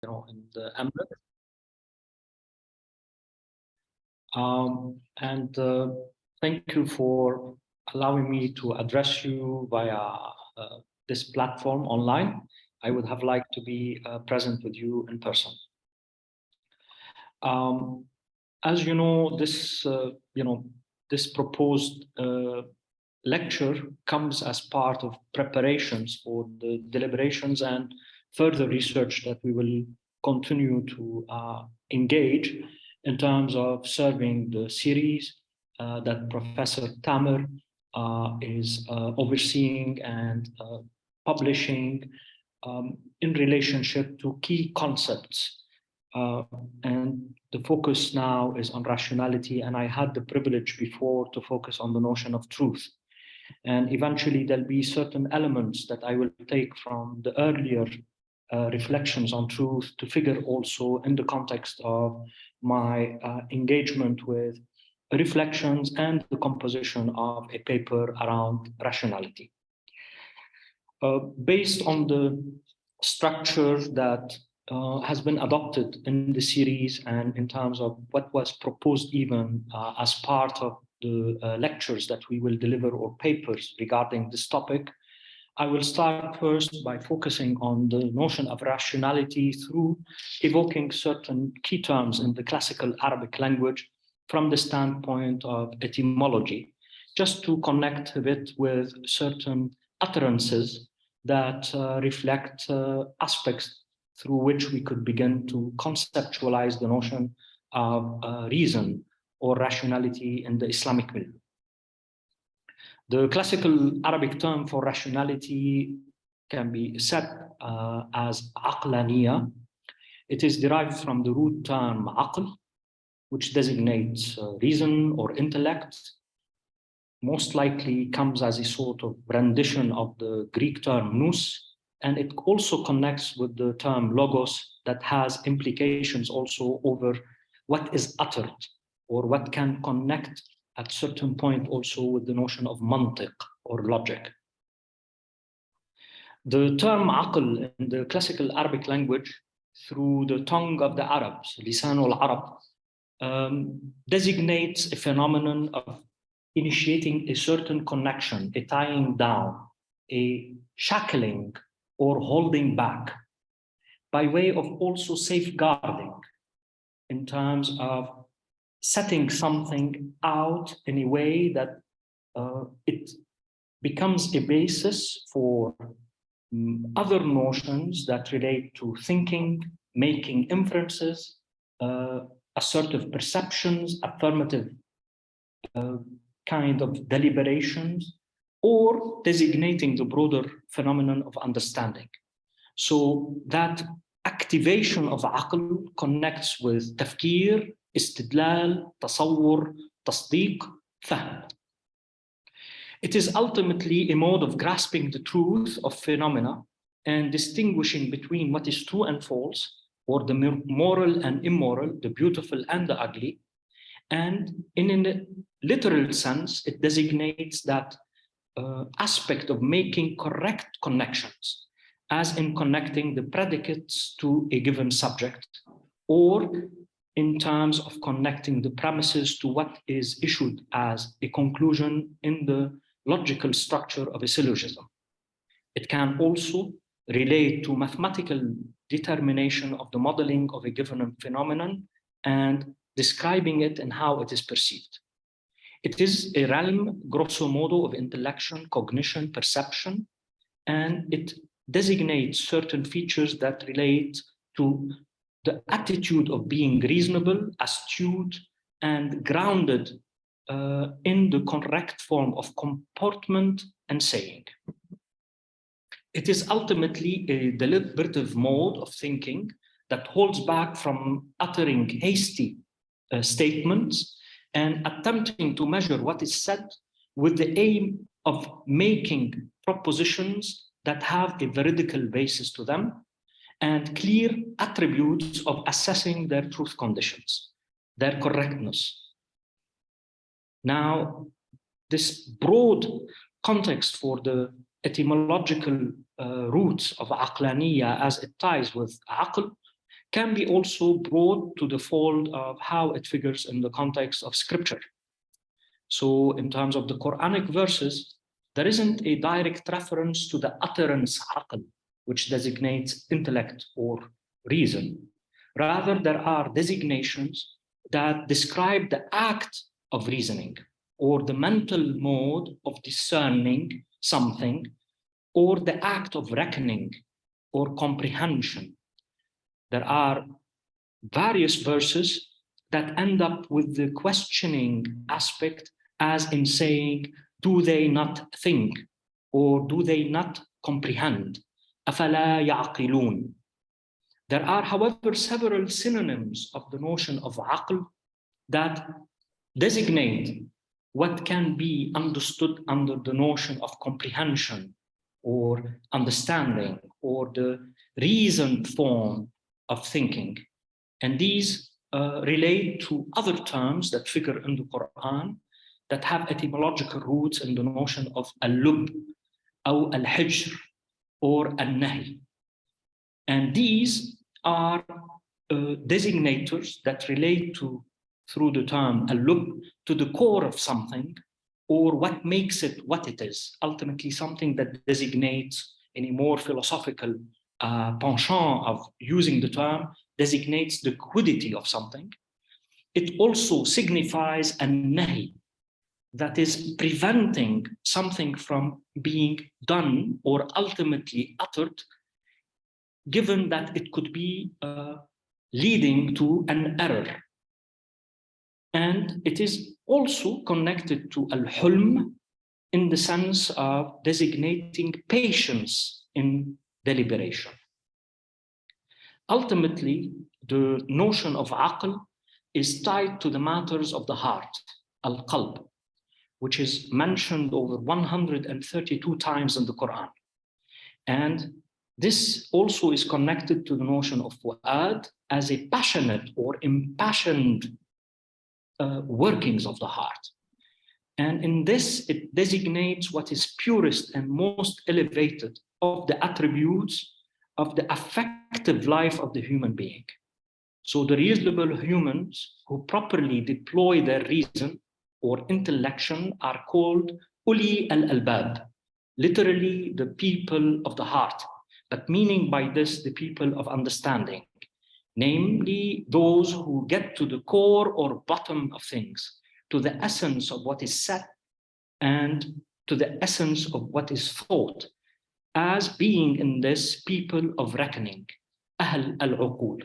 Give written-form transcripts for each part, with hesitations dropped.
in the Emirates. Thank you for allowing me to address you via this platform online. I would have liked to be present with you in person. As you know, this proposed lecture comes as part of preparations for the deliberations and further research that we will continue to engage in terms of serving the series that Professor Tamer is overseeing and publishing in relationship to key concepts. And the focus now is on rationality, and I had the privilege before to focus on the notion of truth. And eventually there'll be certain elements that I will take from the earlier reflections on truth to figure also in the context of my engagement with reflections and the composition of a paper around rationality. Based on the structure that has been adopted in the series and in terms of what was proposed even as part of the lectures that we will deliver or papers regarding this topic, I will start first by focusing on the notion of rationality through evoking certain key terms in the classical Arabic language from the standpoint of etymology, just to connect it with certain utterances that reflect aspects through which we could begin to conceptualize the notion of reason or rationality in the Islamic milieu. The classical Arabic term for rationality can be said as aqlaniyya. It is derived from the root term aql, which designates reason or intellect. Most likely comes as a sort of rendition of the Greek term nous, and it also connects with the term logos that has implications also over what is uttered or what can connect at certain point also with the notion of mantiq or logic. The term aql in the classical Arabic language through the tongue of the Arabs, lisan al-Arab, designates a phenomenon of initiating a certain connection, a tying down, a shackling or holding back by way of also safeguarding in terms of setting something out in a way that it becomes a basis for other notions that relate to thinking, making inferences, assertive perceptions, affirmative kind of deliberations, or designating the broader phenomenon of understanding. So that activation of aql connects with tafkir, istidlal, tasawwur, tasdeeq, fahm. It is ultimately a mode of grasping the truth of phenomena and distinguishing between what is true and false, or the moral and immoral, the beautiful and the ugly. And in a literal sense, it designates that aspect of making correct connections, as in connecting the predicates to a given subject, or in terms of connecting the premises to what is issued as a conclusion in the logical structure of a syllogism. It can also relate to mathematical determination of the modeling of a given phenomenon and describing it and how it is perceived. It is a realm, grosso modo, of intellection, cognition, perception, and it designates certain features that relate to the attitude of being reasonable, astute, and grounded in the correct form of comportment and saying. It is ultimately a deliberative mode of thinking that holds back from uttering hasty statements and attempting to measure what is said with the aim of making propositions that have a veridical basis to them and clear attributes of assessing their truth conditions, their correctness. Now, this broad context for the etymological roots of aqlaniyya as it ties with aql can be also brought to the fold of how it figures in the context of scripture. So in terms of the Quranic verses, there isn't a direct reference to the utterance aql, which designates intellect or reason. Rather, there are designations that describe the act of reasoning or the mental mode of discerning something, or the act of reckoning or comprehension. There are various verses that end up with the questioning aspect, as in saying, do they not think, or do they not comprehend? أَفَلَا يَعْقِلُونَ. There are, however, several synonyms of the notion of aql that designate what can be understood under the notion of comprehension or understanding or the reasoned form of thinking. And these relate to other terms that figure in the Quran that have etymological roots in the notion of al-lub, or al-hijr, or al-nahi. And these are designators that relate to, through the term al-lub, to the core of something, or what makes it what it is, ultimately something that designates, in a more philosophical penchant of using the term, designates the quiddity of something. It also signifies an-nahi, that is preventing something from being done or ultimately uttered, given that it could be leading to an error. And it is also connected to al-hulm in the sense of designating patience in deliberation. Ultimately, the notion of aql is tied to the matters of the heart, al-qalb, which is mentioned over 132 times in the Quran. And this also is connected to the notion of fu'ad as a passionate or impassioned workings of the heart. And in this, it designates what is purest and most elevated of the attributes of the affective life of the human being. So the reasonable humans who properly deploy their reason or intellection are called uli al-albab, literally the people of the heart, but meaning by this the people of understanding, namely those who get to the core or bottom of things, to the essence of what is said and to the essence of what is thought, as being in this people of reckoning, ahl al-uqul.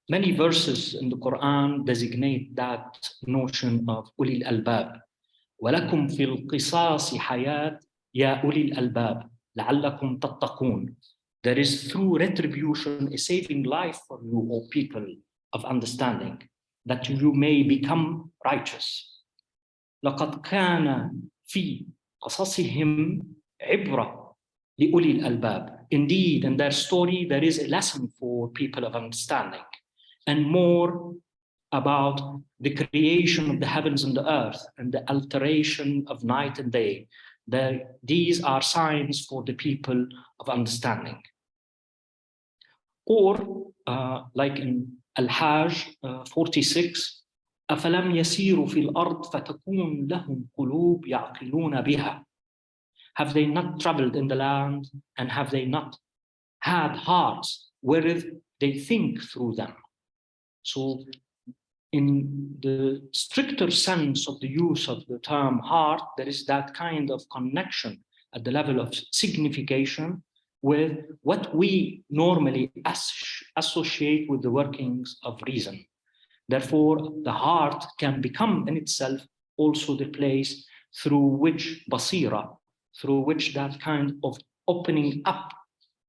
Many verses in the Quran designate that notion of ulil albab. وَلَكُمْ فِي الْقِصَاصِ حَيَاةٌ يَا أُولِي الْأَلْبَابِ لَعَلَّكُمْ تَتَّقُونَ. There is through retribution a saving life for you, O people of understanding, that you may become righteous. لَقَدْ كَانَ فِي قَصَصِهِمْ عِبْرَةٌ لِأُولِي الْأَلْبَابِ. Indeed, in their story, there is a lesson for people of understanding, and more about the creation of the heavens and the earth and the alteration of night and day. These are signs for the people of understanding. Or like in Al-Hajj 46, أَفَلَمْ يَسِيرُوا فِي الْأَرْضِ فَتَكُونَ لَهُمْ قُلُوبٌ يَعْقِلُونَ بِهَا. Have they not traveled in the land, and have they not had hearts wherewith they think through them? So in the stricter sense of the use of the term heart, there is that kind of connection at the level of signification with what we normally associate with the workings of reason. Therefore, the heart can become in itself also the place through which basira, through which that kind of opening up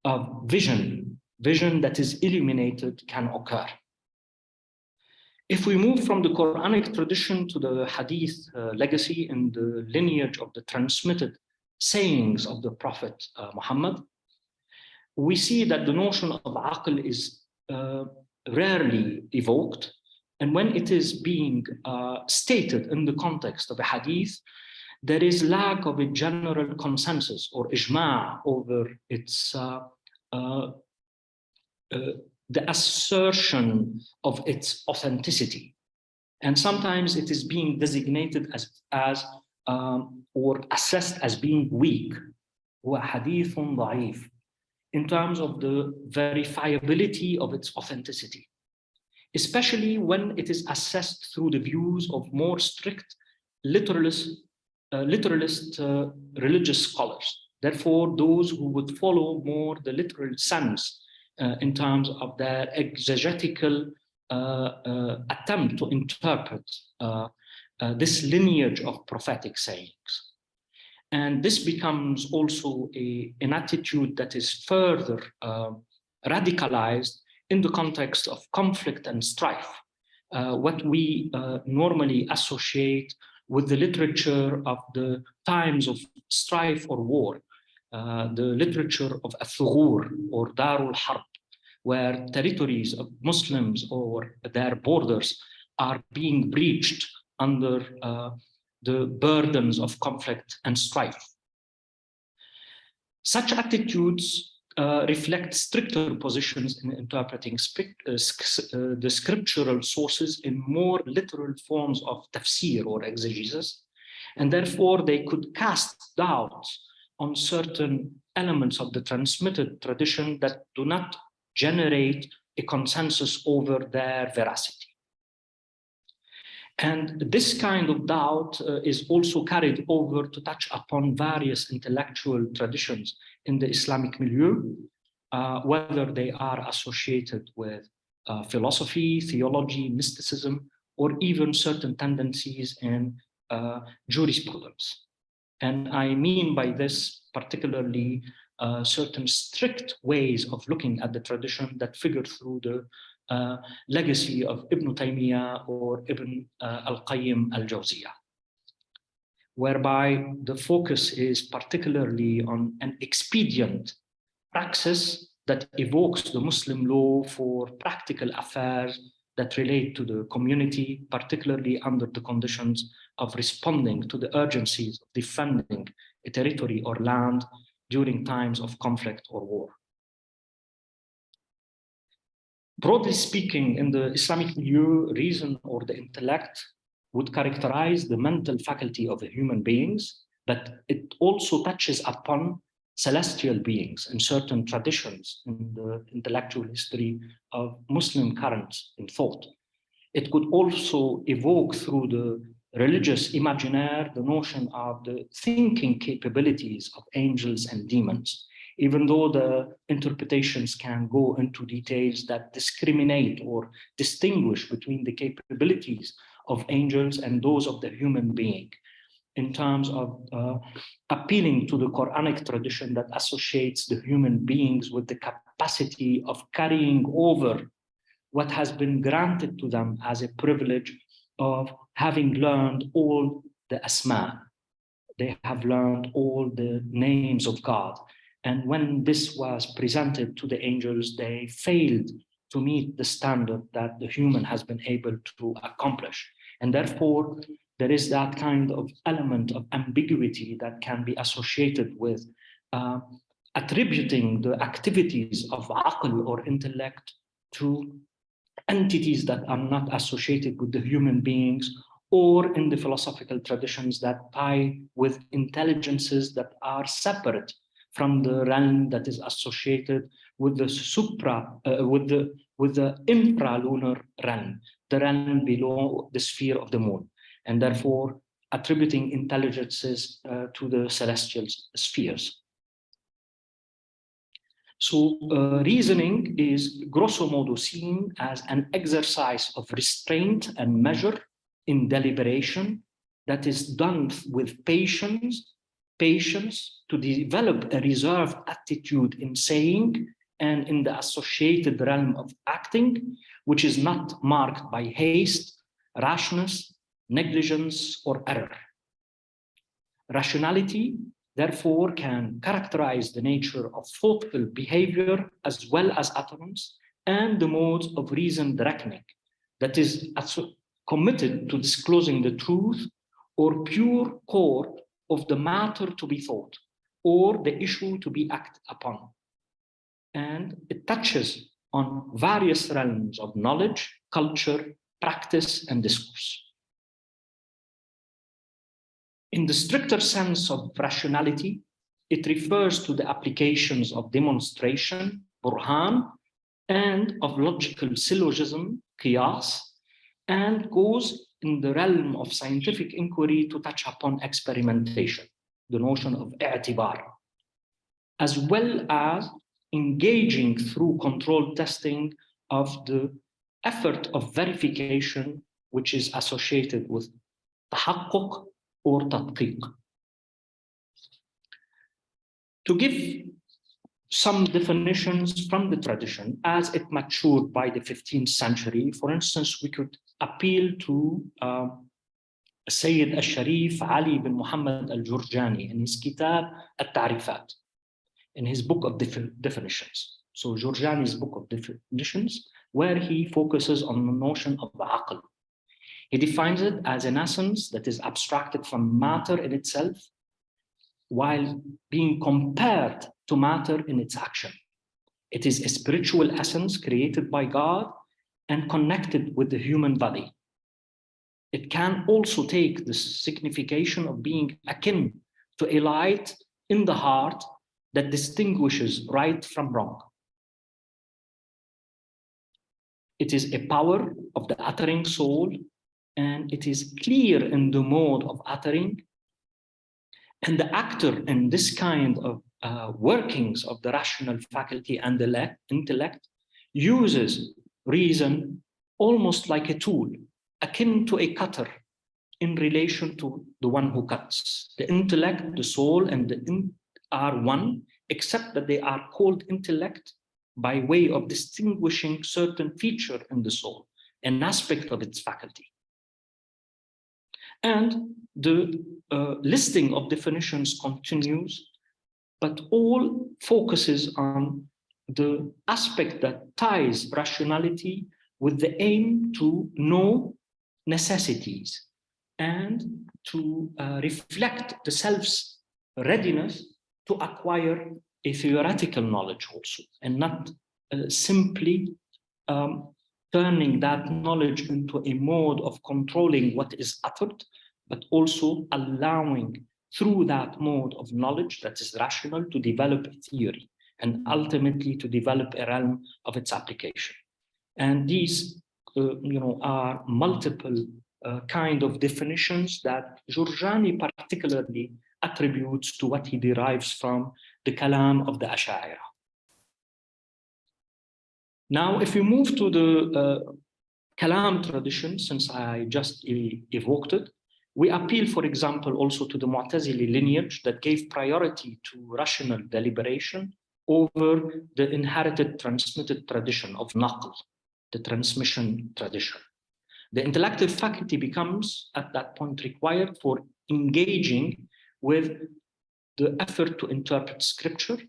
of vision that is illuminated can occur. If we move from the Quranic tradition to the Hadith legacy and the lineage of the transmitted sayings of the Prophet Muhammad, we see that the notion of aql is rarely evoked. And when it is being stated in the context of a hadith, there is lack of a general consensus or ijmāʿ over its the assertion of its authenticity. And sometimes it is being designated as or assessed as being weak, وحديث ضعيف, in terms of the verifiability of its authenticity, especially when it is assessed through the views of more strict literalist religious scholars. Therefore, those who would follow more the literal sense in terms of their exegetical attempt to interpret this lineage of prophetic sayings. And this becomes also an attitude that is further radicalized in the context of conflict and strife, what we normally associate with the literature of the times of strife or war, the literature of al-Thughur or Darul Harb, where territories of Muslims or their borders are being breached under the burdens of conflict and strife. Such attitudes reflect stricter positions in interpreting the scriptural sources in more literal forms of tafsir or exegesis, and therefore they could cast doubts on certain elements of the transmitted tradition that do not generate a consensus over their veracity. And this kind of doubt is also carried over to touch upon various intellectual traditions in the Islamic milieu, whether they are associated with philosophy, theology, mysticism, or even certain tendencies in jurisprudence. And I mean by this particularly certain strict ways of looking at the tradition that figure through the legacy of Ibn Taymiyyah or Ibn al-Qayyim al-Jawziyah, whereby the focus is particularly on an expedient praxis that evokes the Muslim law for practical affairs that relate to the community, particularly under the conditions of responding to the urgencies of defending a territory or land during times of conflict or war. Broadly speaking, in the Islamic milieu, reason or the intellect would characterize the mental faculty of the human beings, but it also touches upon celestial beings in certain traditions in the intellectual history of Muslim currents in thought. It could also evoke through the religious imaginaire the notion of the thinking capabilities of angels and demons, even though the interpretations can go into details that discriminate or distinguish between the capabilities of angels and those of the human being, in terms of appealing to the Qur'anic tradition that associates the human beings with the capacity of carrying over what has been granted to them as a privilege of having learned all the asma. They have learned all the names of God. And when this was presented to the angels, they failed to meet the standard that the human has been able to accomplish. And therefore, there is that kind of element of ambiguity that can be associated with attributing the activities of aql or intellect to entities that are not associated with the human beings, or in the philosophical traditions that tie with intelligences that are separate from the realm that is associated with the with the infralunar realm, the realm below the sphere of the moon, and therefore attributing intelligences to the celestial spheres. So reasoning is grosso modo seen as an exercise of restraint and measure in deliberation that is done with patience to develop a reserved attitude in saying and in the associated realm of acting, which is not marked by haste, rashness, negligence, or error. Rationality, therefore, can characterize the nature of thoughtful behavior as well as utterance and the modes of reasoned reckoning that is committed to disclosing the truth or pure core of the matter to be thought or the issue to be acted upon. And it touches on various realms of knowledge, culture, practice, and discourse. In the stricter sense of rationality, it refers to the applications of demonstration, burhan, and of logical syllogism, qiyas, and goes in the realm of scientific inquiry to touch upon experimentation, the notion of i'tibar, as well as engaging through controlled testing of the effort of verification, which is associated with tahaqquq or tadqiq. To give some definitions from the tradition as it matured by the 15th century, for instance, we could appeal to Sayyid al-Sharif Ali bin Muhammad al-Jurjānī in his kitab al-Ta'rifat, in his book of definitions. So Jurjānī's book of definitions, where he focuses on the notion of aql. He defines it as an essence that is abstracted from matter in itself, while being compared to matter in its action. It is a spiritual essence created by God and connected with the human body. It can also take the signification of being akin to a light in the heart that distinguishes right from wrong. It is a power of the uttering soul, and it is clear in the mode of uttering. And the actor in this kind of workings of the rational faculty and the intellect uses reason almost like a tool, akin to a cutter in relation to the one who cuts. The intellect, the soul, and the are one, except that they are called intellect by way of distinguishing certain feature in the soul, an aspect of its faculty. And the listing of definitions continues, but all focuses on the aspect that ties rationality with the aim to know necessities and to reflect the self's readiness to acquire a theoretical knowledge also, and not simply turning that knowledge into a mode of controlling what is uttered, but also allowing through that mode of knowledge that is rational to develop a theory and ultimately to develop a realm of its application. And these are multiple kind of definitions that Jurjānī particularly attributes to what he derives from the kalām of the Ash'ari. Now, if we move to the kalām tradition, since I just evoked it, we appeal, for example, also to the Mu'tazili lineage that gave priority to rational deliberation over the inherited transmitted tradition of naql, the transmission tradition. The intellectual faculty becomes, at that point, required for engaging with the effort to interpret scripture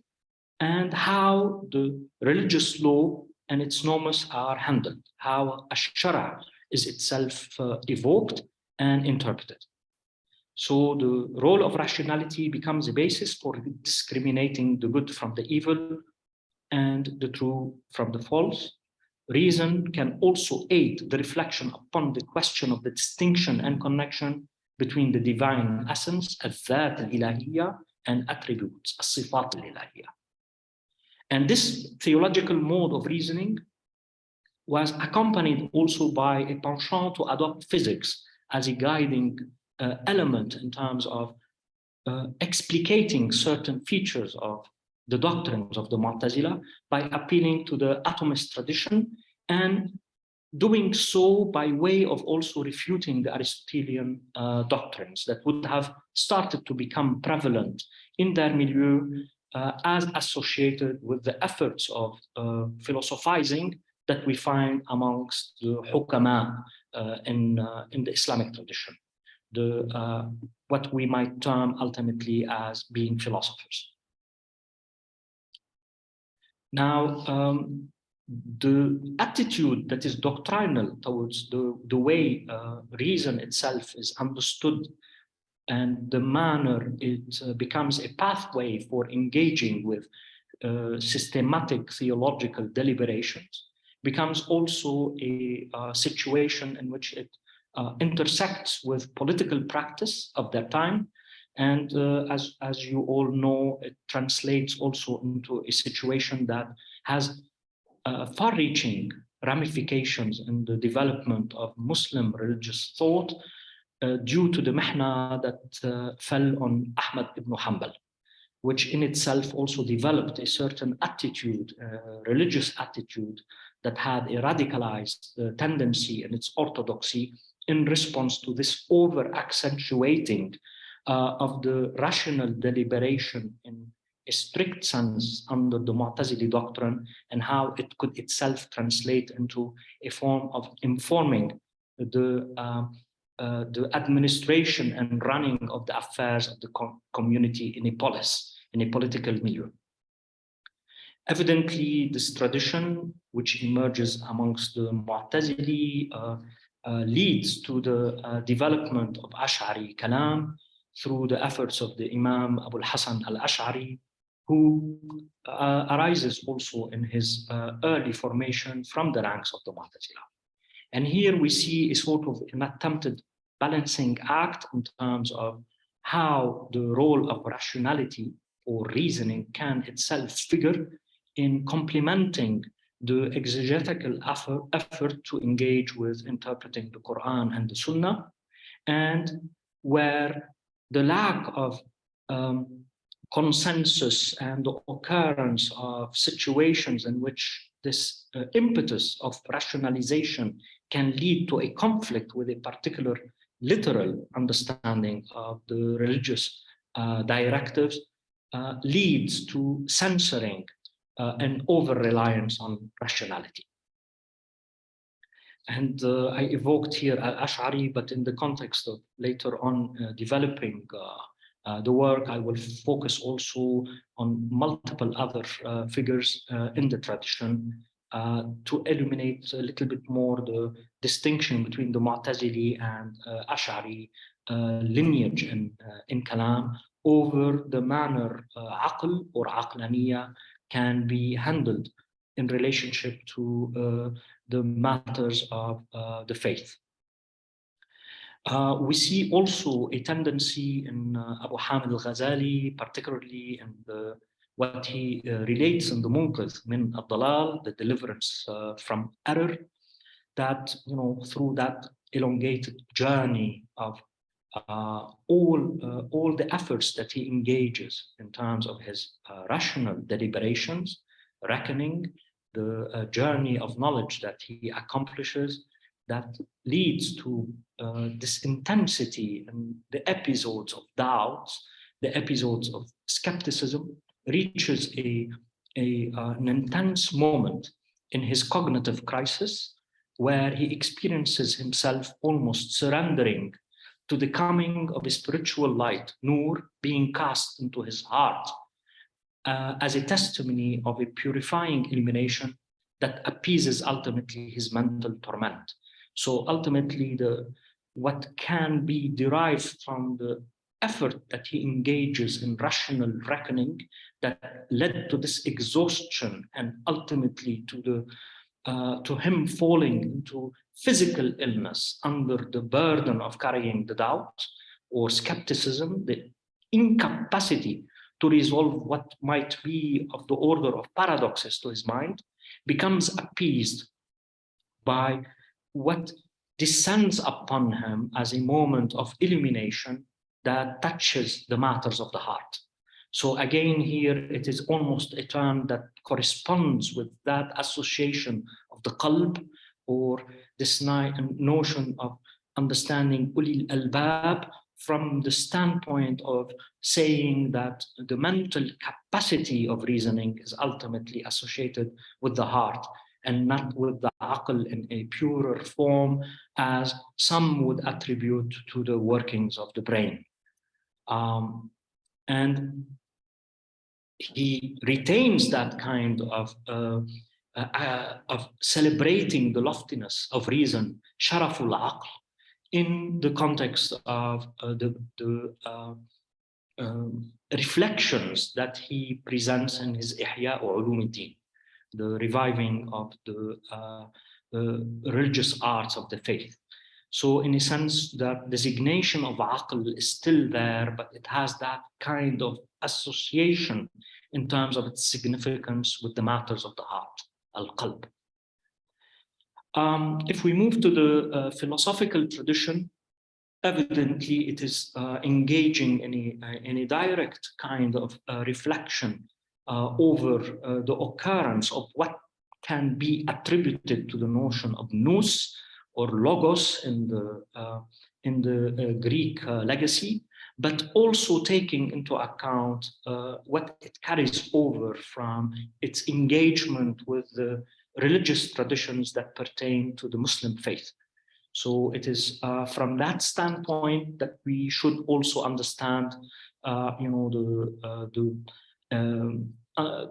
and how the religious law and its norms are handled, how ash-shara is itself evoked and interpreted. So the role of rationality becomes a basis for discriminating the good from the evil and the true from the false. Reason can also aid the reflection upon the question of the distinction and connection between the divine essence, al-Dhat al-Ilahiyya, and attributes, al-Sifat al-Ilahiyya. And this theological mode of reasoning was accompanied also by a penchant to adopt physics as a guiding element in terms of explicating certain features of the doctrines of the Mu'tazila by appealing to the atomist tradition, and doing so by way of also refuting the Aristotelian doctrines that would have started to become prevalent in their milieu as associated with the efforts of philosophizing that we find amongst the hukama in the Islamic tradition, what we might term ultimately as being philosophers. Now, the attitude that is doctrinal towards the way reason itself is understood and the manner it becomes a pathway for engaging with systematic theological deliberations, becomes also a situation in which it intersects with political practice of their time. And as you all know, it translates also into a situation that has far-reaching ramifications in the development of Muslim religious thought due to the mihna that fell on Ahmad ibn Hanbal, which in itself also developed a certain attitude, religious attitude, that had a radicalized tendency in its orthodoxy in response to this over-accentuating of the rational deliberation in a strict sense under the Mu'tazili doctrine, and how it could itself translate into a form of informing the administration and running of the affairs of the community in a polis, in a political milieu. Evidently, this tradition, which emerges amongst the Mu'tazili, leads to the development of Ash'ari kalām through the efforts of the Imam Abu al-Hasan al-Ash'ari, who arises also in his early formation from the ranks of the Mu'tazila. And here we see a sort of an attempted balancing act in terms of how the role of rationality or reasoning can itself figure in complementing the exegetical effort to engage with interpreting the Quran and the Sunnah, and where the lack of consensus and the occurrence of situations in which this impetus of rationalization can lead to a conflict with a particular literal understanding of the religious directives leads to censoring and over-reliance on rationality. And I evoked here al-Ash'ari, but in the context of later on developing the work, I will focus also on multiple other figures in the tradition to illuminate a little bit more the distinction between the Mu'tazili and Ash'ari lineage in Kalam over the manner aql or aqlaniyya can be handled in relationship to the matters of the faith. We see also a tendency in Abu Hamid al-Ghazālī, particularly in what he relates in the Munqidh min al-Dalal, the deliverance from error, that through that elongated journey of all the efforts that he engages in terms of his rational deliberations, reckoning, the journey of knowledge that he accomplishes, that leads to this intensity and the episodes of doubts, the episodes of skepticism, reaches an intense moment in his cognitive crisis, where he experiences himself almost surrendering to the coming of a spiritual light, nur, being cast into his heart as a testimony of a purifying illumination that appeases ultimately his mental torment. So ultimately, what can be derived from the effort that he engages in rational reckoning that led to this exhaustion and ultimately to him falling into physical illness under the burden of carrying the doubt or skepticism, the incapacity to resolve what might be of the order of paradoxes to his mind, becomes appeased by what descends upon him as a moment of illumination that touches the matters of the heart. So again, here it is almost a term that corresponds with that association of the qalb, or this notion of understanding ulil albab from the standpoint of saying that the mental capacity of reasoning is ultimately associated with the heart and not with the aql in a purer form, as some would attribute to the workings of the brain. And he retains that kind of celebrating the loftiness of reason, sharaful aql, in the context of the reflections that he presents in his Ihya Ulumuddin, the reviving of the religious arts of the faith. So in a sense, that designation of aql is still there, but it has that kind of association in terms of its significance with the matters of the heart, al-qalb. If we move to the philosophical tradition, evidently it is engaging in a direct kind of reflection over the occurrence of what can be attributed to the notion of nous or logos in the Greek legacy, but also taking into account what it carries over from its engagement with the religious traditions that pertain to the Muslim faith. So it is from that standpoint that we should also understand,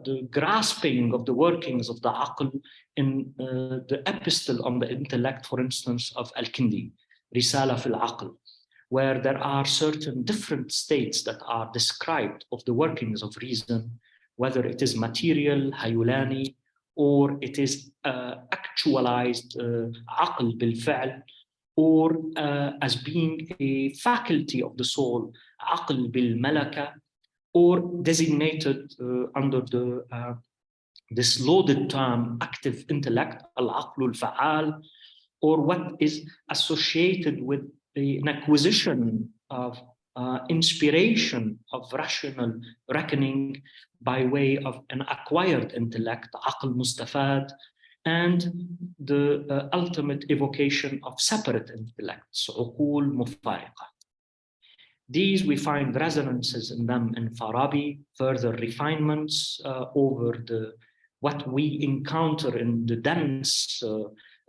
the grasping of the workings of the aql in the epistle on the intellect, for instance, of al-Kindī, Risala fil aql, where there are certain different states that are described of the workings of reason, whether it is material, hayulani, or it is actualized aql bil fi'l, or as being a faculty of the soul, aql bil malaka, or designated under this loaded term, active intellect, al-aql al-fa'al, or what is associated with an acquisition of inspiration of rational reckoning by way of an acquired intellect, aql mustafad, and the ultimate evocation of separate intellects, uqul mufariqa. These we find resonances in them in Fārābī, further refinements over what we encounter in the dense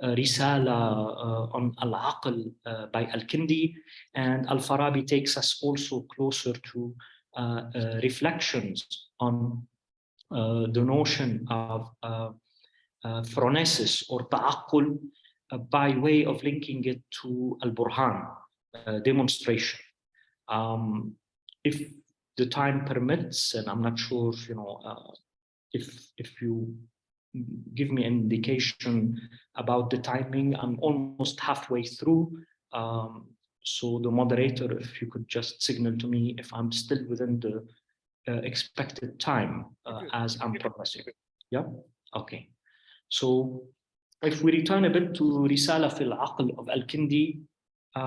Risala on al-Aql by al-Kindī, and al-Fārābī takes us also closer to reflections on the notion of phronesis or ta'aqqul by way of linking it to al-Burhan, demonstration. If the time permits, and I'm not sure, if you give me an indication about the timing, I'm almost halfway through. So the moderator, if you could just signal to me if I'm still within the expected time as I'm progressing. Yeah, okay. So if we return a bit to Risala fil aql of al-Kindī,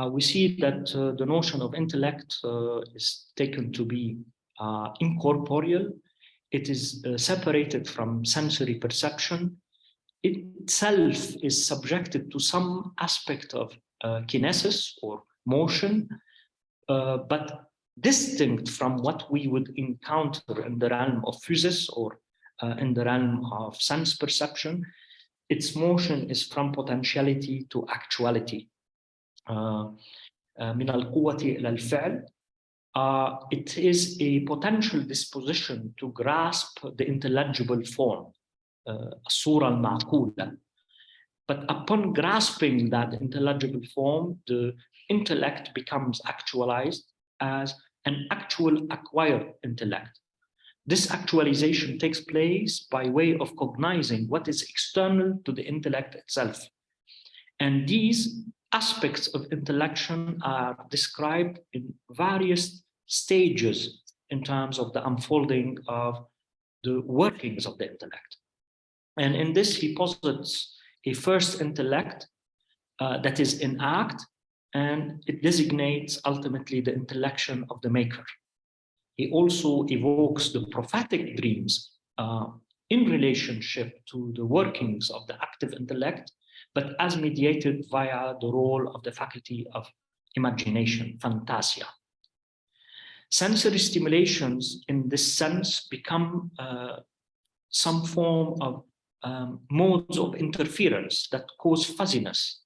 we see that the notion of intellect is taken to be incorporeal. It is separated from sensory perception. It itself is subjected to some aspect of kinesis or motion, but distinct from what we would encounter in the realm of physis or in the realm of sense perception. Its motion is from potentiality to actuality. من القوة إلى الفعل. It is a potential disposition to grasp the intelligible form, الصورة المعقولة. But upon grasping that intelligible form, the intellect becomes actualized as an actual acquired intellect. This actualization takes place by way of cognizing what is external to the intellect itself. And these aspects of intellection are described in various stages in terms of the unfolding of the workings of the intellect. And in this, he posits a first intellect that is in act, and it designates ultimately the intellection of the maker. He also evokes the prophetic dreams in relationship to the workings of the active intellect, but as mediated via the role of the faculty of imagination, fantasia. Sensory stimulations in this sense become some form of modes of interference that cause fuzziness.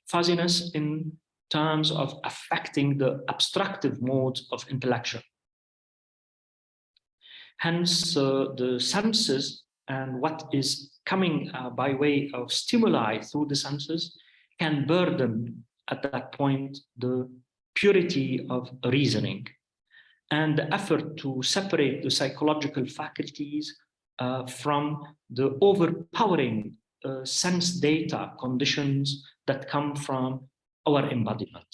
Fuzziness in terms of affecting the abstractive modes of intellection. Hence, the senses and what is coming by way of stimuli through the senses can burden at that point the purity of reasoning. and the effort to separate the psychological faculties from the overpowering sense data conditions that come from our embodiment.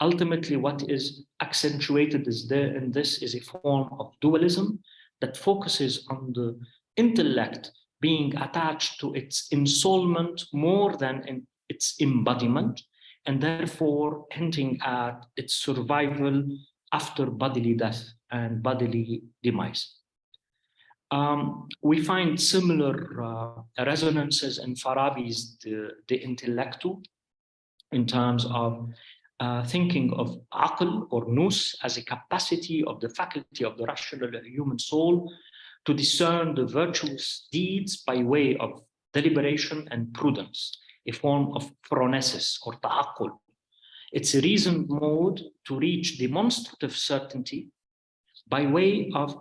Ultimately, what is accentuated in this is a form of dualism that focuses on the intellect being attached to its ensoulment more than in its embodiment, and therefore hinting at its survival after bodily death and bodily demise. We find similar resonances in Farabi's De Intellectu in terms of thinking of aql or nous as a capacity of the faculty of the rational human soul to discern the virtuous deeds by way of deliberation and prudence, a form of phronesis or ta'aqqul. It's a reasoned mode to reach demonstrative certainty by way of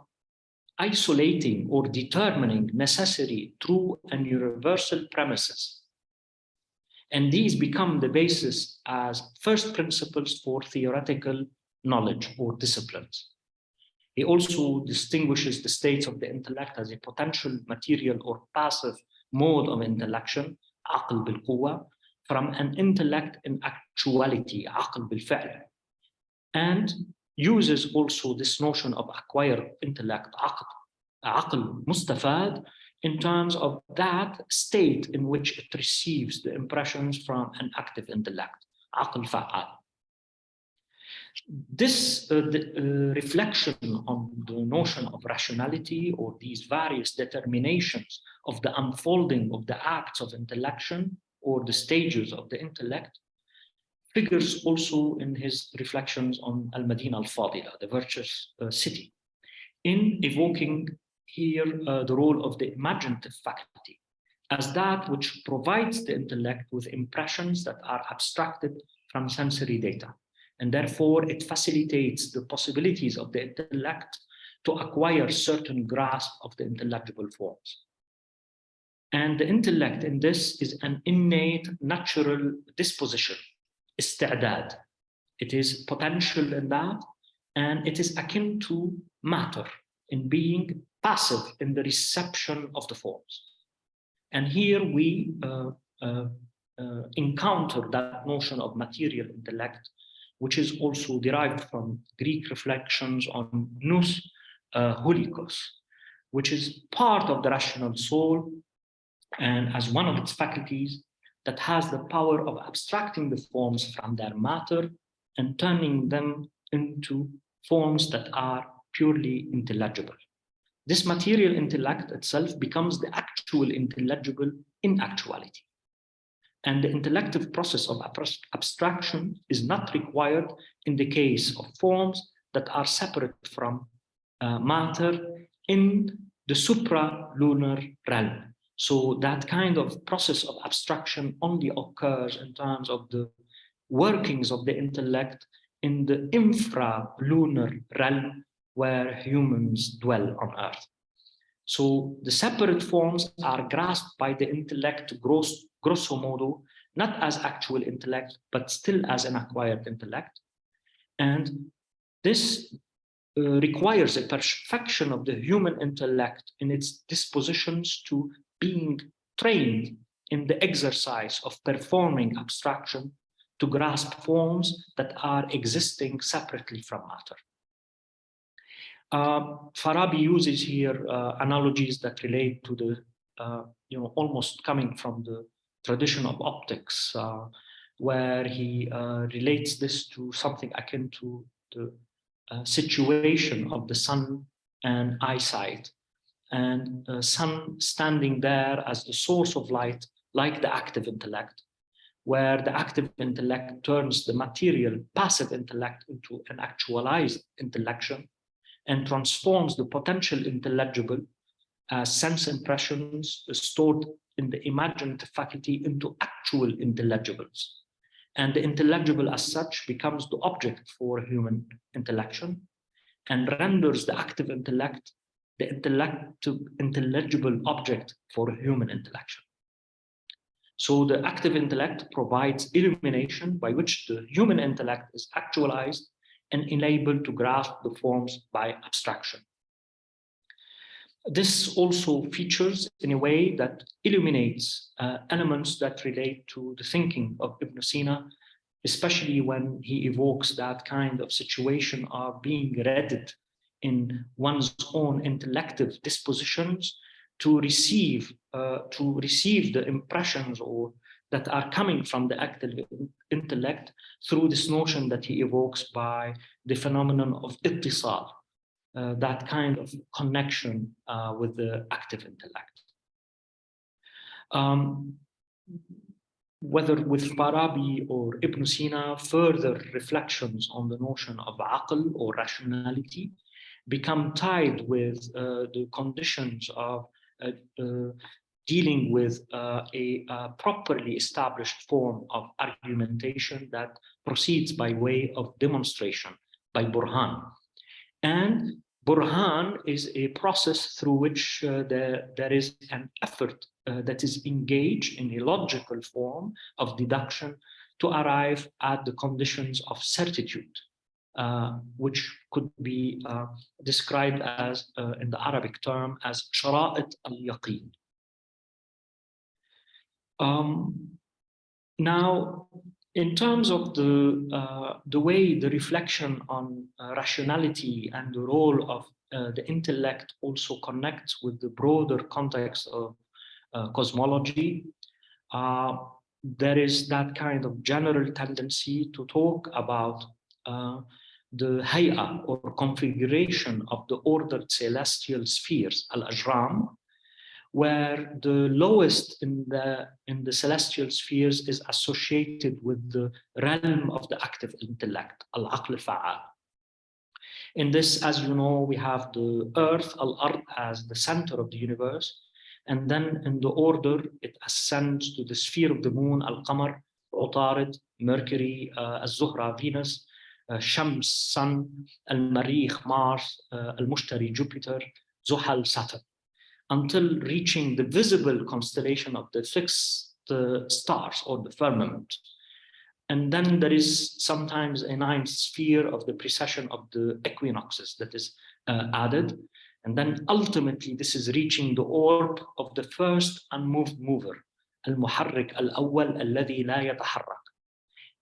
isolating or determining necessary, true, and universal premises. And these become the basis as first principles for theoretical knowledge or disciplines. He also distinguishes the states of the intellect as a potential, material, or passive mode of intellection, aql bil-quwwa, from an intellect in actuality, aql bil-fi'l, and uses also this notion of acquired intellect, aql mustafad, in terms of that state in which it receives the impressions from an active intellect, aql fa'al. This reflection on the notion of rationality, or these various determinations of the unfolding of the acts of intellection or the stages of the intellect, figures also in his reflections on al-Madina al-Fadila, the virtuous city, in evoking here the role of the imaginative faculty as that which provides the intellect with impressions that are abstracted from sensory data. And therefore, it facilitates the possibilities of the intellect to acquire certain grasp of the intelligible forms. And the intellect in this is an innate natural disposition, isti'dad. It is potential in that, and it is akin to matter in being passive in the reception of the forms. And here we encounter that notion of material intellect, which is also derived from Greek reflections on nous holikos, which is part of the rational soul, and as one of its faculties that has the power of abstracting the forms from their matter and turning them into forms that are purely intelligible. This material intellect itself becomes the actual intelligible in actuality. And the intellective process of abstraction is not required in the case of forms that are separate from matter in the supra-lunar realm. So that kind of process of abstraction only occurs in terms of the workings of the intellect in the infra-lunar realm where humans dwell on Earth. So the separate forms are grasped by the intellect grosso modo, not as actual intellect, but still as an acquired intellect. And this requires a perfection of the human intellect in its dispositions to being trained in the exercise of performing abstraction to grasp forms that are existing separately from matter. Fārābī uses here analogies that relate to the, almost coming from the tradition of optics, where he relates this to something akin to the situation of the sun and eyesight, and the sun standing there as the source of light, like the active intellect, where the active intellect turns the material passive intellect into an actualized intellection and transforms the potential intelligible as sense impressions stored in the imaginative faculty into actual intelligibles. And the intelligible as such becomes the object for human intellection and renders the active intellect the intelligible object for human intellection. So the active intellect provides illumination by which the human intellect is actualized and enabled to grasp the forms by abstraction. This also features in a way that illuminates elements that relate to the thinking of Ibn Sīnā, especially when he evokes that kind of situation of being readied in one's own intellective dispositions to receive the impressions or that are coming from the active intellect through this notion that he evokes by the phenomenon of ittisāl, that kind of connection with the active intellect. Whether with Fārābī or Ibn Sīnā, further reflections on the notion of aql or rationality become tied with the conditions of dealing with a properly established form of argumentation that proceeds by way of demonstration, by burhan. And burhan is a process through which there is an effort that is engaged in a logical form of deduction to arrive at the conditions of certitude, which could be described as, in the Arabic term, as sharā'it al-yaqīn. Now, in terms of the way the reflection on rationality and the role of the intellect also connects with the broader context of cosmology, there is that kind of general tendency to talk about the hay'a or configuration of the ordered celestial spheres, al-ajram, where the lowest in the celestial spheres is associated with the realm of the active intellect, al-aql al-fa'al. In this, as you know, we have the earth, al-ard, as the center of the universe, and then in the order, it ascends to the sphere of the moon, al-qamar, Utarid, Mercury, al-Zuhra, Venus, Shams, Sun, al-Marikh, Mars, al-Mushtari, Jupiter, Zuhal, Saturn, until reaching the visible constellation of the fixed stars or the firmament. And then there is sometimes a ninth sphere of the precession of the equinoxes that is added. And then ultimately this is reaching the orb of the first unmoved mover, al-Muharrik al-Awwal alladhi la yataharrak.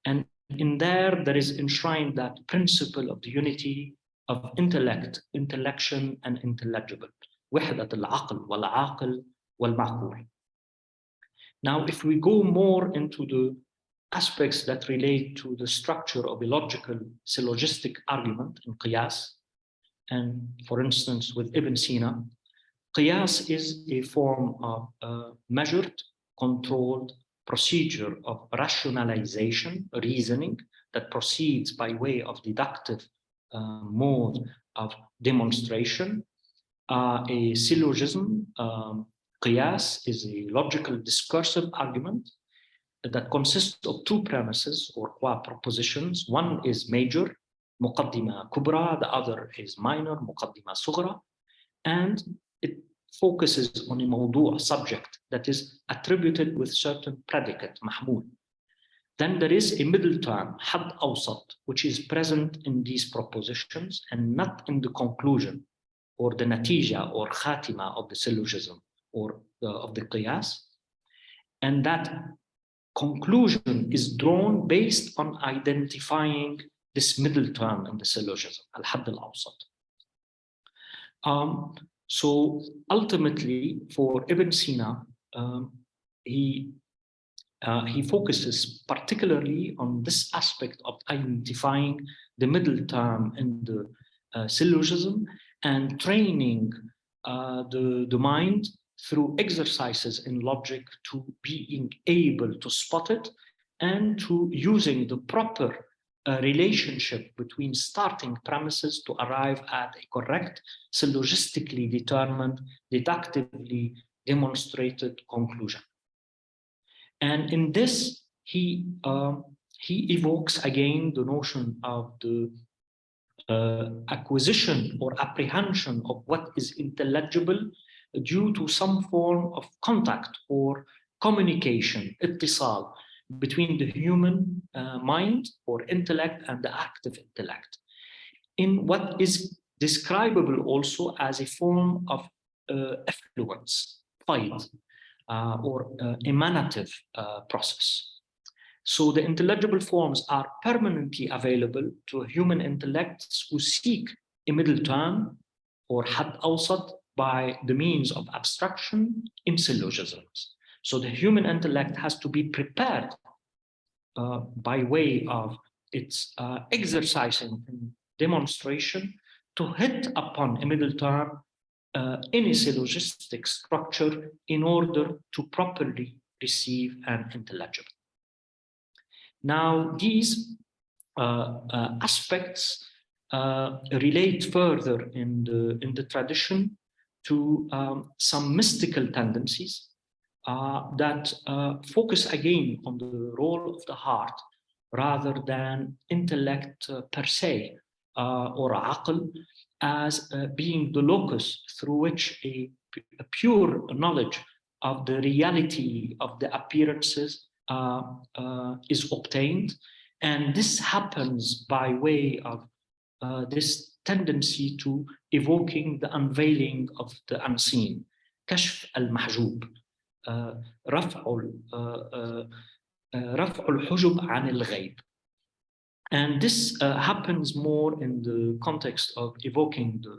And in there is enshrined that principle of the unity of intellect, intellection, and intelligible. وحدة العقل والعاقل والمعقول. Now, if we go more into the aspects that relate to the structure of a logical syllogistic argument in qiyas, and for instance with Ibn Sīnā, qiyas is a form of measured, controlled procedure of rationalization, reasoning, that proceeds by way of deductive mode of demonstration. A syllogism, qiyas, is a logical discursive argument that consists of two premises or propositions. One is major, muqaddima kubra, the other is minor, muqaddima sughra, and it focuses on a mawdu', subject that is attributed with certain predicate, mahmul. Then there is a middle term, had awsat, which is present in these propositions and not in the conclusion or the natija or khatima of the syllogism or of the qiyas. And that conclusion is drawn based on identifying this middle term in the syllogism, al-hadd al-awsat. So ultimately for Ibn Sīnā, he focuses particularly on this aspect of identifying the middle term in the syllogism and training the mind through exercises in logic to being able to spot it and to using the proper relationship between starting premises to arrive at a correct, syllogistically determined, deductively demonstrated conclusion. And in this, he evokes again the notion of the acquisition or apprehension of what is intelligible due to some form of contact or communication, ittisāl, between the human mind or intellect and the active intellect. in what is describable also as a form of effluence, fight, or emanative process. So the intelligible forms are permanently available to human intellects who seek a middle term or had awsat by the means of abstraction in syllogisms. So the human intellect has to be prepared by way of its exercising and demonstration to hit upon a middle term in a syllogistic structure in order to properly receive an intelligible. Now, these aspects relate further in the tradition to some mystical tendencies that focus again on the role of the heart rather than intellect per se or aql as being the locus through which a pure knowledge of the reality of the appearances is obtained. And this happens by way of this tendency to evoking the unveiling of the unseen, كشف المحجوب, رفع الحجب عن الغيب. And this happens more in the context of evoking the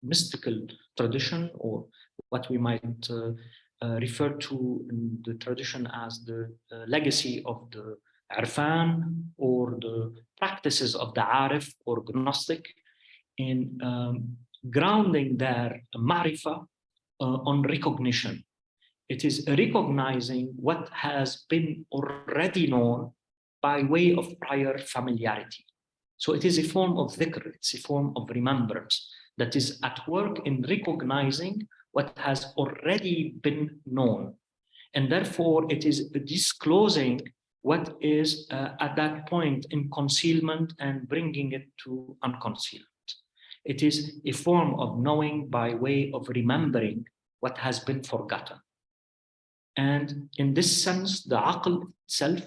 mystical tradition, or what we might refer to in the tradition as the legacy of the Irfan, or the practices of the Arif or Gnostic, in grounding their Ma'rifah on recognition. It is recognizing what has been already known by way of prior familiarity. So it is a form of dhikr, it's a form of remembrance that is at work in recognizing what has already been known. And therefore it is disclosing what is at that point in concealment and bringing it to unconcealment. It is a form of knowing by way of remembering what has been forgotten. And in this sense, the aql itself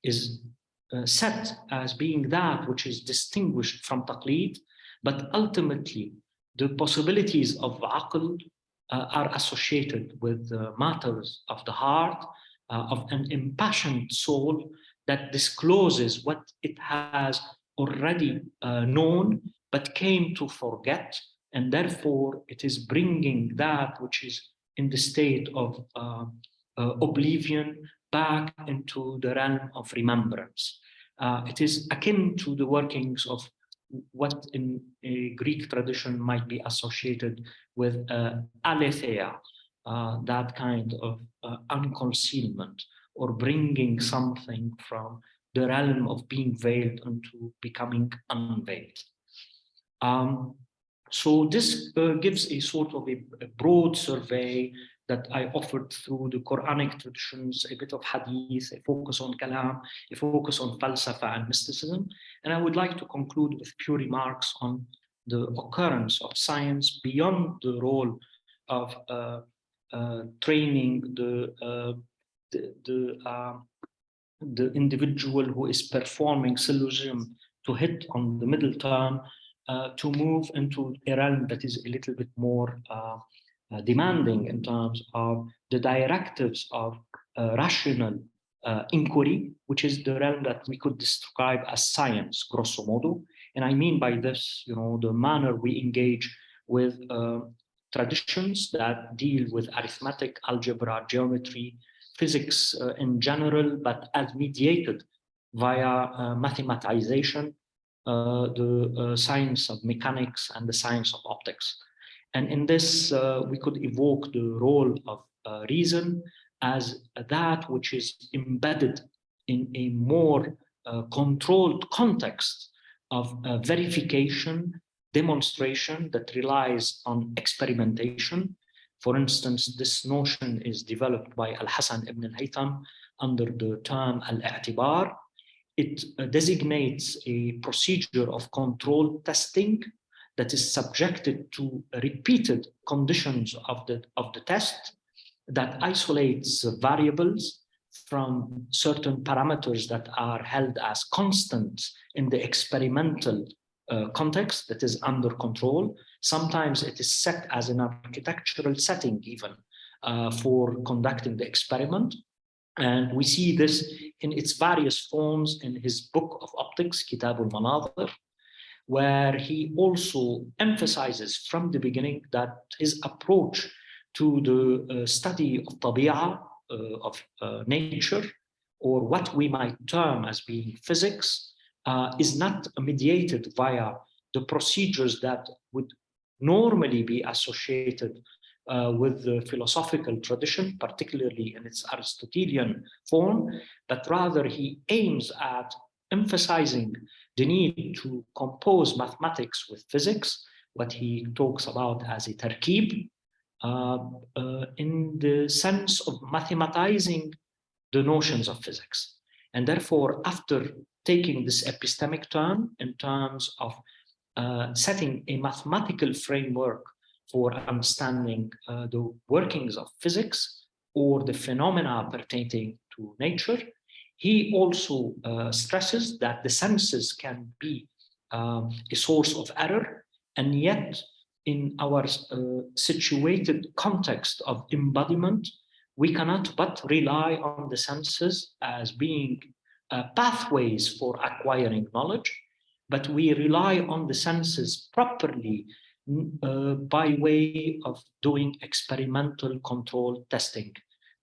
is set as being that which is distinguished from taqlid, but ultimately the possibilities of aql are associated with matters of the heart, of an impassioned soul that discloses what it has already known, but came to forget, and therefore it is bringing that which is in the state of oblivion back into the realm of remembrance. It is akin to the workings of what in a Greek tradition might be associated with aletheia, that kind of unconcealment, or bringing something from the realm of being veiled into becoming unveiled. So this gives a sort of a broad survey that I offered through the Quranic traditions, a bit of Hadith, a focus on kalām, a focus on falsafa and mysticism. And I would like to conclude with few remarks on the occurrence of science beyond the role of training the individual who is performing syllogism to hit on the middle term, to move into a realm that is a little bit more demanding in terms of the directives of rational inquiry, which is the realm that we could describe as science, grosso modo. And I mean by this, the manner we engage with traditions that deal with arithmetic, algebra, geometry, physics in general, but as mediated via mathematization, the science of mechanics and the science of optics. And in this, we could evoke the role of reason as that which is embedded in a more controlled context of verification, demonstration that relies on experimentation. For instance, this notion is developed by al-Hasan ibn al-Haytham under the term al-i'tibar. It designates a procedure of controlled testing that is subjected to repeated conditions of the test, that isolates variables from certain parameters that are held as constants in the experimental context that is under control. Sometimes it is set as an architectural setting even for conducting the experiment. And we see this in its various forms in his book of optics, Kitab al-Manāzir, where he also emphasizes from the beginning that his approach to the study of tabi'ah, of nature, or what we might term as being physics, is not mediated via the procedures that would normally be associated with the philosophical tradition, particularly in its Aristotelian form, but rather he aims at emphasizing the need to compose mathematics with physics, what he talks about as a tarkib, in the sense of mathematizing the notions of physics. And therefore, after taking this epistemic turn in terms of setting a mathematical framework for understanding the workings of physics or the phenomena pertaining to nature, he also stresses that the senses can be a source of error, and yet in our situated context of embodiment, we cannot but rely on the senses as being pathways for acquiring knowledge, but we rely on the senses properly by way of doing experimental control testing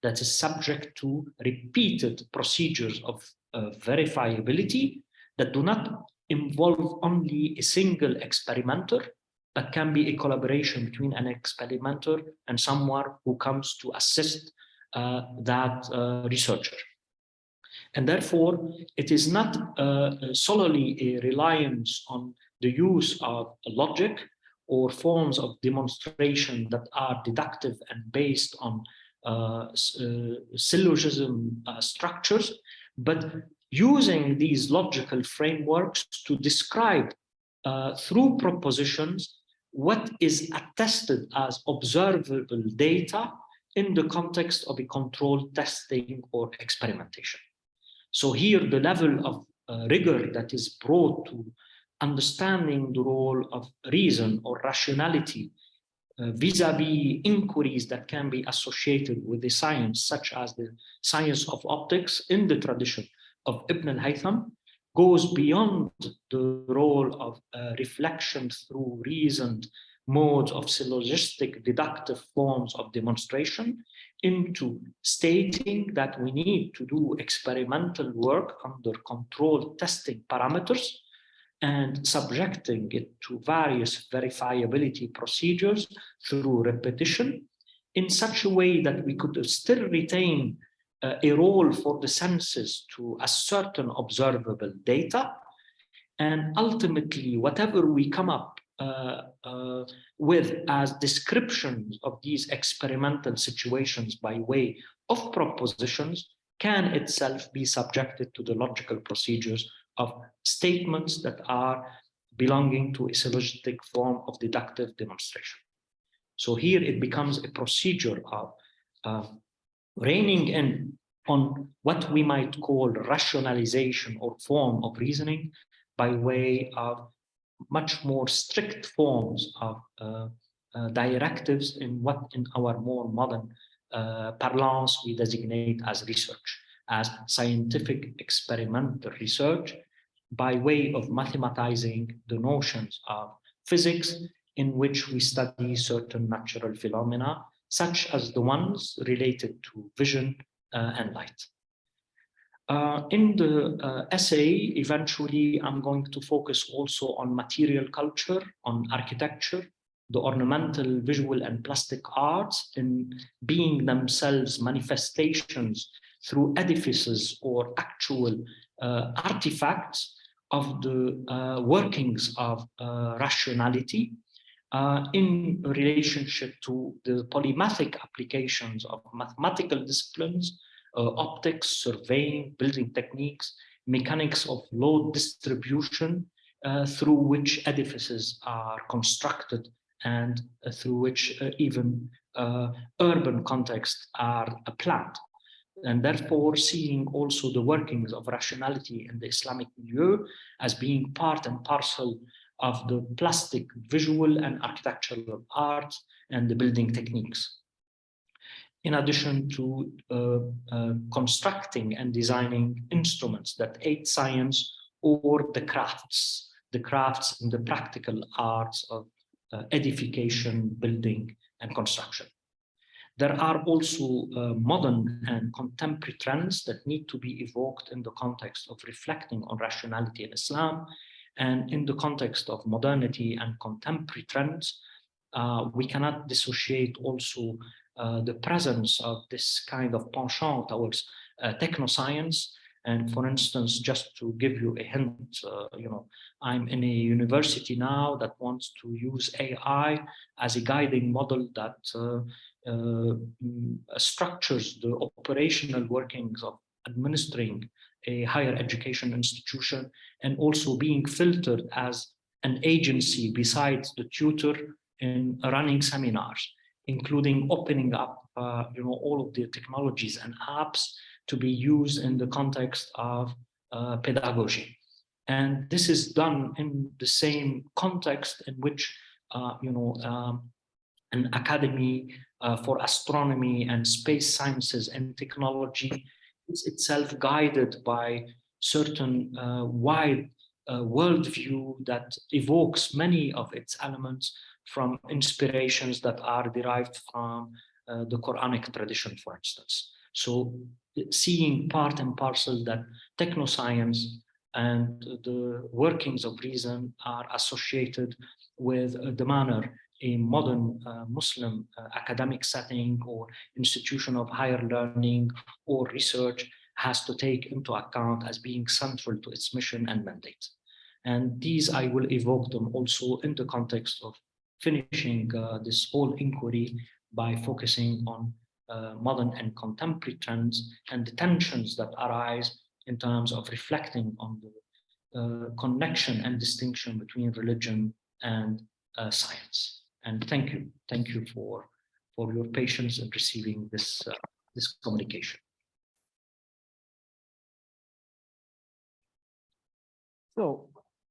that is subject to repeated procedures of verifiability that do not involve only a single experimenter, but can be a collaboration between an experimenter and someone who comes to assist that researcher. And therefore, it is not solely a reliance on the use of logic or forms of demonstration that are deductive and based on syllogism structures, but using these logical frameworks to describe through propositions what is attested as observable data in the context of a controlled testing or experimentation. So here the level of rigor that is brought to understanding the role of reason or rationality vis-a-vis inquiries that can be associated with a science such as the science of optics in the tradition of Ibn al-Haytham goes beyond the role of reflection through reasoned modes of syllogistic deductive forms of demonstration into stating that we need to do experimental work under controlled testing parameters and subjecting it to various verifiability procedures through repetition in such a way that we could still retain a role for the senses to ascertain observable data. And ultimately, whatever we come up with as descriptions of these experimental situations by way of propositions can itself be subjected to the logical procedures of statements that are belonging to a syllogistic form of deductive demonstration. So here it becomes a procedure of reining in on what we might call rationalization or form of reasoning by way of much more strict forms of directives in what in our more modern parlance we designate as research, as scientific experimental research by way of mathematizing the notions of physics in which we study certain natural phenomena, such as the ones related to vision and light. In the essay, eventually, I'm going to focus also on material culture, on architecture, the ornamental, visual, and plastic arts in being themselves manifestations through edifices or actual artifacts of the workings of rationality in relationship to the polymathic applications of mathematical disciplines, optics, surveying, building techniques, mechanics of load distribution, through which edifices are constructed and through which even urban contexts are planned. And therefore seeing also the workings of rationality in the Islamic milieu as being part and parcel of the plastic, visual, and architectural art and the building techniques. In addition to constructing and designing instruments that aid science or the crafts in the practical arts of edification, building, and construction. There are also modern and contemporary trends that need to be evoked in the context of reflecting on rationality in Islam. And in the context of modernity and contemporary trends, we cannot dissociate also the presence of this kind of penchant towards technoscience. And for instance, just to give you a hint, I'm in a university now that wants to use AI as a guiding model that structures the operational workings of administering a higher education institution, and also being filtered as an agency besides the tutor in running seminars, including opening up all of the technologies and apps to be used in the context of pedagogy. And this is done in the same context in which an academy for astronomy and space sciences and technology is itself guided by certain wide worldview that evokes many of its elements from inspirations that are derived from the Qur'anic tradition, for instance. So seeing part and parcel that technoscience and the workings of reason are associated with the manner a modern Muslim academic setting or institution of higher learning or research has to take into account as being central to its mission and mandate. And these, I will evoke them also in the context of finishing this whole inquiry by focusing on modern and contemporary trends and the tensions that arise in terms of reflecting on the connection and distinction between religion and science. And thank you for your patience in receiving this communication. So